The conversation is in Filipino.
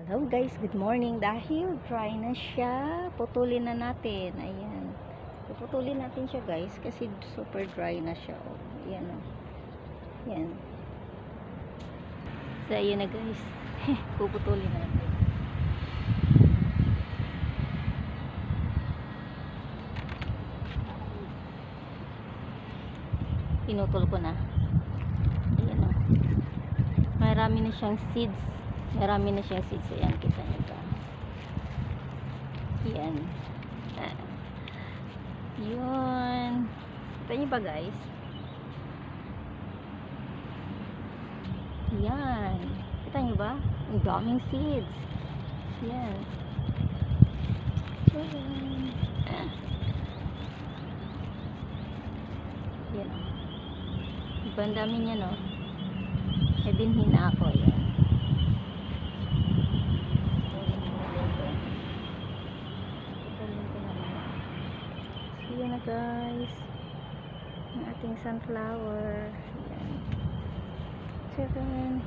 Hello guys, good morning. Dahil dry na siya, putulin na natin. Ayan. Puputulin natin siya guys kasi super dry na siya. Oh, ayan oh. Ayan. So ayan na guys. Puputulin na natin. Pinutol ko na. Ayan oh. Marami na siyang seeds. Marami na siyang seeds. Ayan, kita nyo ba? Ayan. Yun. Kita nyo ba guys? Ayan. Kita nyo ba? Ang daming seeds. Ayan. Ayan. Ayan. Diba ang dami niya no? May binhin na ako. Ayan. Yun na guys ang ating sunflower. Ayan.